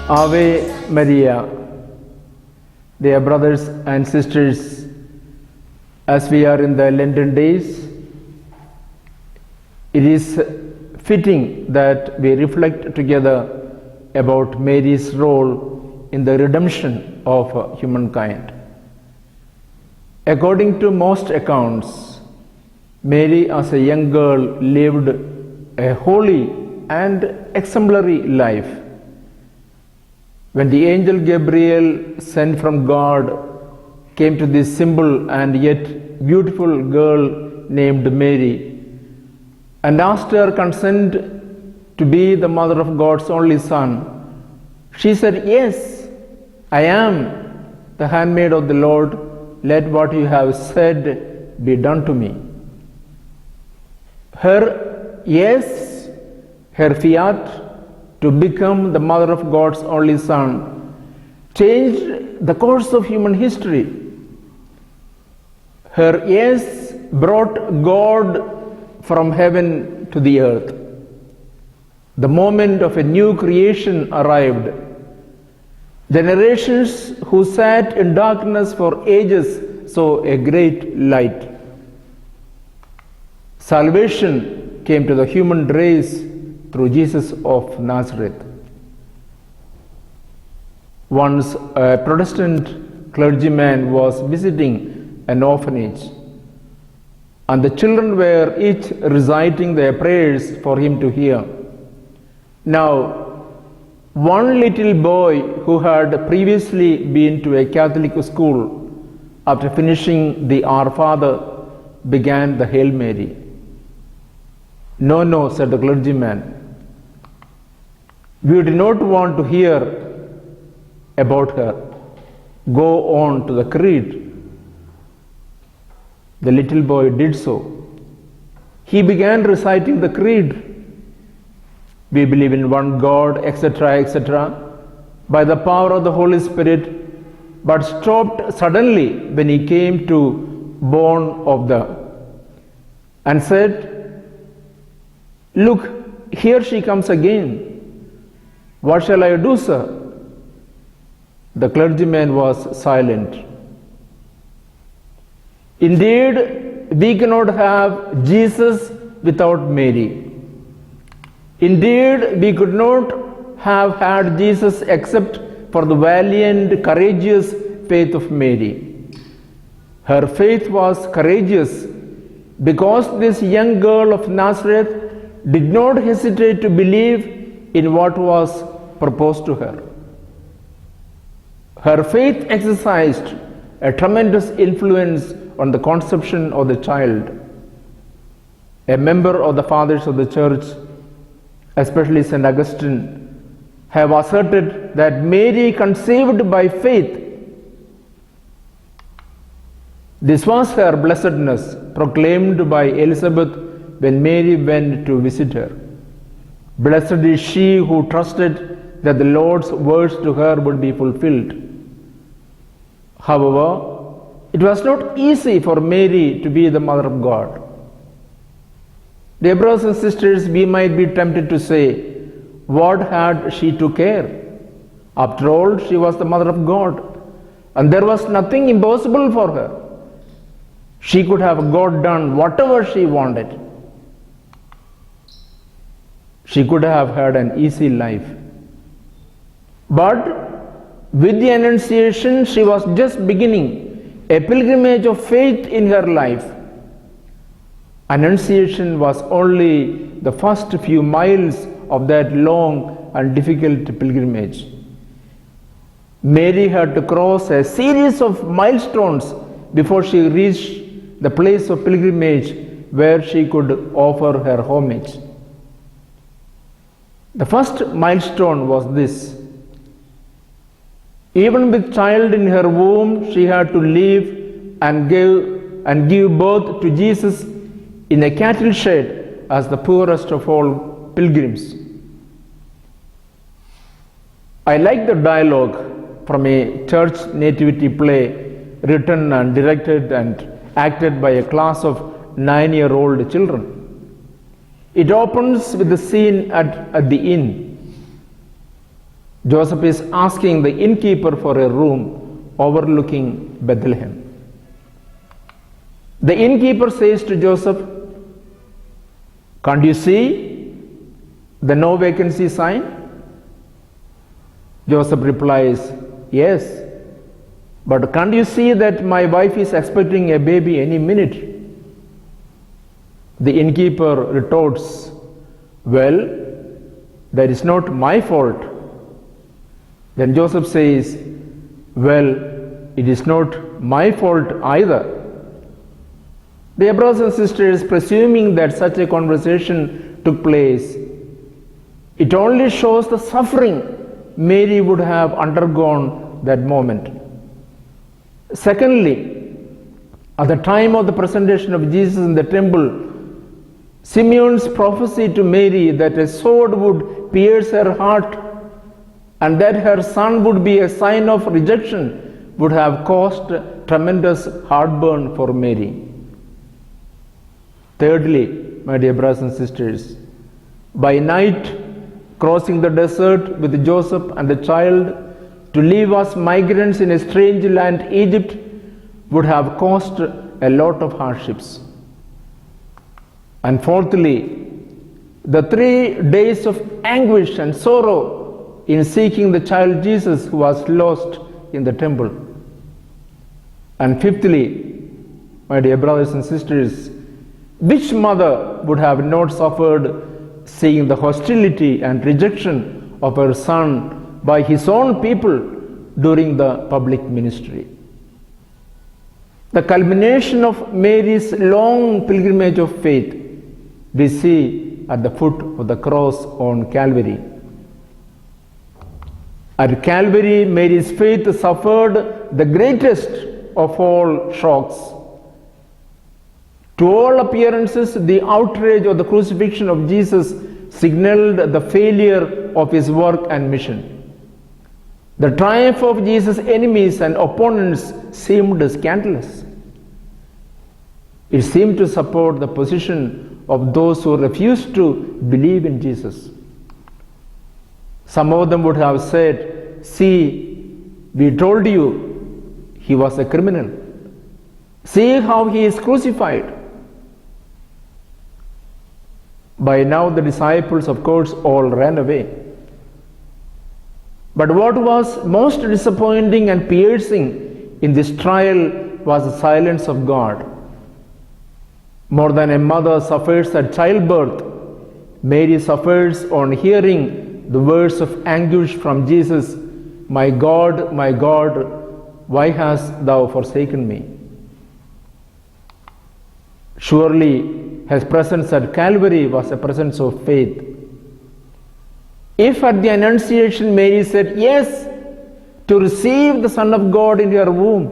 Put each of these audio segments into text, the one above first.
Ave Maria, dear brothers and sisters, as we are in the Lenten days, it is fitting that we reflect together about Mary's role in the redemption of humankind. According to most accounts, Mary as a young girl lived a holy and exemplary life. When the angel Gabriel, sent from God, came to this simple and yet beautiful girl named Mary and asked her consent to be the mother of God's only Son, she said, "Yes, I am the handmaid of the Lord. Let what you have said be done to me." Her yes, her fiat to become the mother of God's only Son changed the course of human history. Her yes brought God from heaven to the earth. The moment of a new creation arrived. Generations who sat in darkness for ages saw a great light. Salvation came to the human race through Jesus of Nazareth. Once a Protestant clergyman was visiting an orphanage, and the children were each reciting their prayers for him to hear. Now, one little boy who had previously been to a Catholic school, after finishing the Our Father, began the Hail Mary. No, said the clergyman. We do not want to hear about her. Go on to the creed. The little boy did so. He began reciting the creed. We believe in one God, etc., etc., by the power of the Holy Spirit, but stopped suddenly when he came to born of the, and said, "Look, here she comes again. What shall I do, sir?" The clergyman was silent. Indeed, we cannot have Jesus without Mary. Indeed, we could not have had Jesus except for the valiant, courageous faith of Mary. Her faith was courageous because this young girl of Nazareth did not hesitate to believe in what was proposed to her. Her faith exercised a tremendous influence on the conception of the child. A member of the Fathers of the Church, especially St. Augustine, have asserted that Mary conceived by faith. This was her blessedness proclaimed by Elizabeth when Mary went to visit her. Blessed is she who trusted that the Lord's words to her would be fulfilled. However, it was not easy for Mary to be the mother of God. Dear brothers and sisters, we might be tempted to say, what had she to care? After all, she was the mother of God, and there was nothing impossible for her. She could have got done whatever she wanted. She could have had an easy life. But with the Annunciation, she was just beginning a pilgrimage of faith in her life. Annunciation was only the first few miles of that long and difficult pilgrimage. Mary had to cross a series of milestones before she reached the place of pilgrimage where she could offer her homage. The first milestone was this. Even with child in her womb, she had to live and give birth to Jesus in a cattle shed as the poorest of all pilgrims. I like the dialogue from a church nativity play written and directed and acted by a class of 9-year-old children. It opens with the scene at the inn. Joseph is asking the innkeeper for a room overlooking Bethlehem. The innkeeper says to Joseph, "Can't you see the no vacancy sign?" Joseph replies, "Yes, but can't you see that my wife is expecting a baby any minute?" The innkeeper retorts, "Well, that is not my fault." Then Joseph says, "Well, it is not my fault either." Dear brothers and sisters, presuming that such a conversation took place, it only shows the suffering Mary would have undergone that moment. Secondly, at the time of the presentation of Jesus in the temple, Simeon's prophecy to Mary that a sword would pierce her heart and that her son would be a sign of rejection would have caused tremendous heartburn for Mary. Thirdly, my dear brothers and sisters, by night, crossing the desert with Joseph and the child to leave us migrants in a strange land, Egypt, would have caused a lot of hardships. And fourthly, the 3 days of anguish and sorrow in seeking the child Jesus who was lost in the temple. And fifthly, my dear brothers and sisters, which mother would have not suffered seeing the hostility and rejection of her son by his own people during the public ministry? The culmination of Mary's long pilgrimage of faith we see at the foot of the cross on Calvary. At Calvary, Mary's faith suffered the greatest of all shocks. To all appearances, the outrage of the crucifixion of Jesus signaled the failure of his work and mission. The triumph of Jesus' enemies and opponents seemed scandalous. It seemed to support the position of those who refused to believe in Jesus. Some of them would have said, "See, we told you he was a criminal. See how he is crucified." By now the disciples, of course, all ran away. But what was most disappointing and piercing in this trial was the silence of God. More than a mother suffers at childbirth, Mary suffers on hearing the words of anguish from Jesus, my God, why hast thou forsaken me?" Surely his presence at Calvary was a presence of faith. If at the Annunciation Mary said yes to receive the Son of God in her womb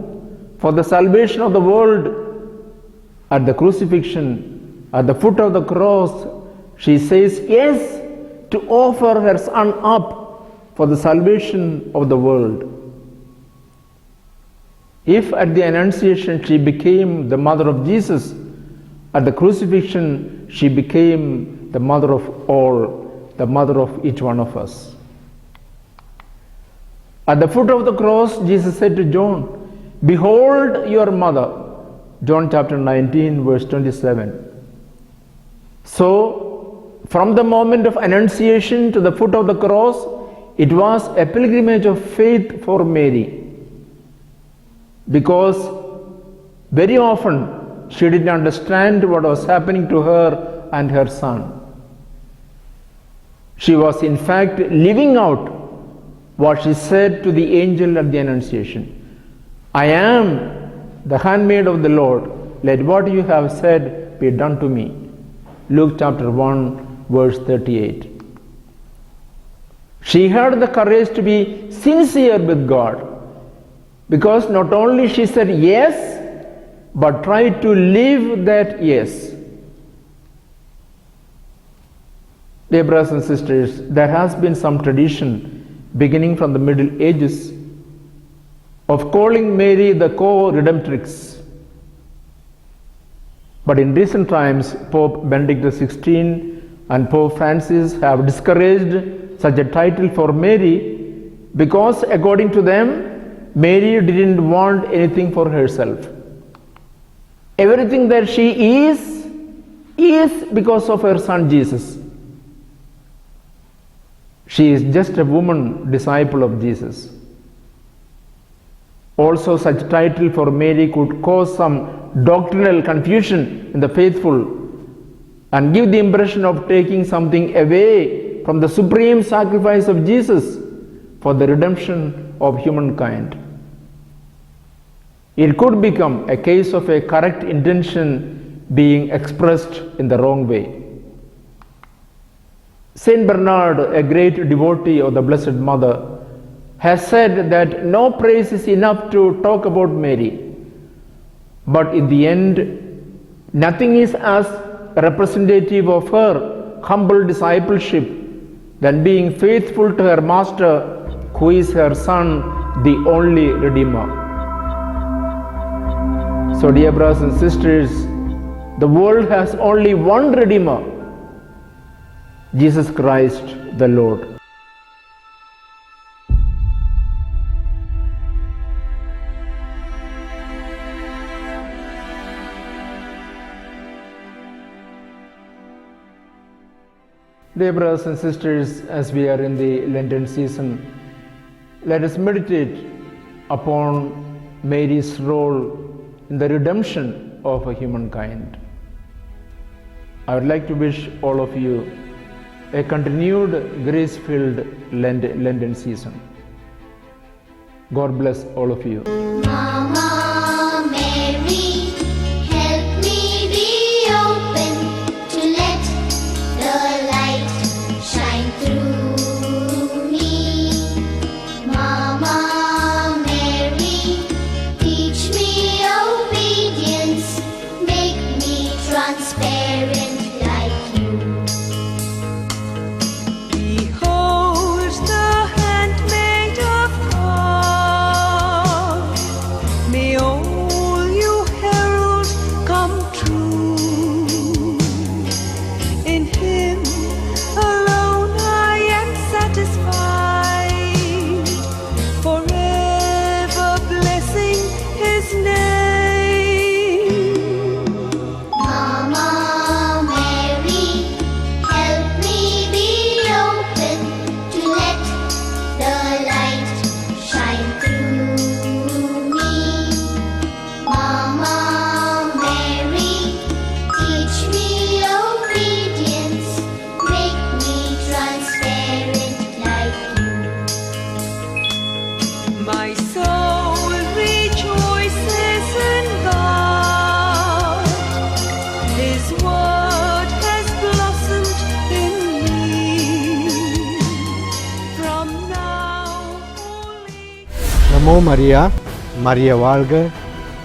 for the salvation of the world, at the crucifixion, at the foot of the cross, she says yes to offer her son up for the salvation of the world. If at the Annunciation she became the mother of Jesus, at the crucifixion she became the mother of all, the mother of each one of us. At the foot of the cross, Jesus said to John, "Behold your mother." John chapter 19, verse 27. So, from the moment of Annunciation to the foot of the cross, it was a pilgrimage of faith for Mary. Because very often she didn't understand what was happening to her and her son. She was in fact living out what she said to the angel at the Annunciation. "I am the handmaid of the Lord, let what you have said be done to me." Luke chapter 1, verse 38. She had the courage to be sincere with God, because not only she said yes, but tried to live that yes. Dear brothers and sisters, there has been some tradition beginning from the Middle Ages of calling Mary the co-redemptrix. But in recent times, Pope Benedict XVI and Pope Francis have discouraged such a title for Mary because according to them, Mary didn't want anything for herself. Everything that she is because of her son Jesus. She is just a woman, disciple of Jesus. Also, such title for Mary could cause some doctrinal confusion in the faithful and give the impression of taking something away from the supreme sacrifice of Jesus for the redemption of humankind. It could become a case of a correct intention being expressed in the wrong way. Saint Bernard, a great devotee of the Blessed Mother, has said that no praise is enough to talk about Mary, but in the end, nothing is as representative of her humble discipleship than being faithful to her Master, who is her Son, the only Redeemer. So, dear brothers and sisters, the world has only one Redeemer, Jesus Christ the Lord. Dear brothers and sisters, as we are in the Lenten season, let us meditate upon Mary's role in the redemption of humankind. I would like to wish all of you a continued grace-filled Lenten season. God bless all of you. Mama Mary, help me be open to let the light shine through me. Mama Mary, teach me obedience, make me transparent like you. Behold the handmaid of God. May all you herald come true. In Him alone I am satisfied, forever blessing His name. Mama Mary, help me be open to let the light shine through me. Mama Mary, teach me obedience, make me transparent like you. My soul rejoices in God. His word has blossomed in me. From now only. Namo Maria, Maria Valga,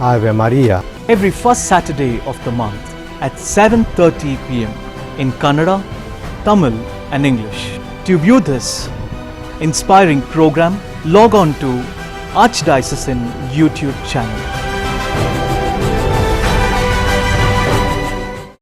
Ave Maria. Every first Saturday of the month at 7:30 p.m. in Kannada, Tamil and English. To view this inspiring program, log on to Archdiocesan YouTube channel.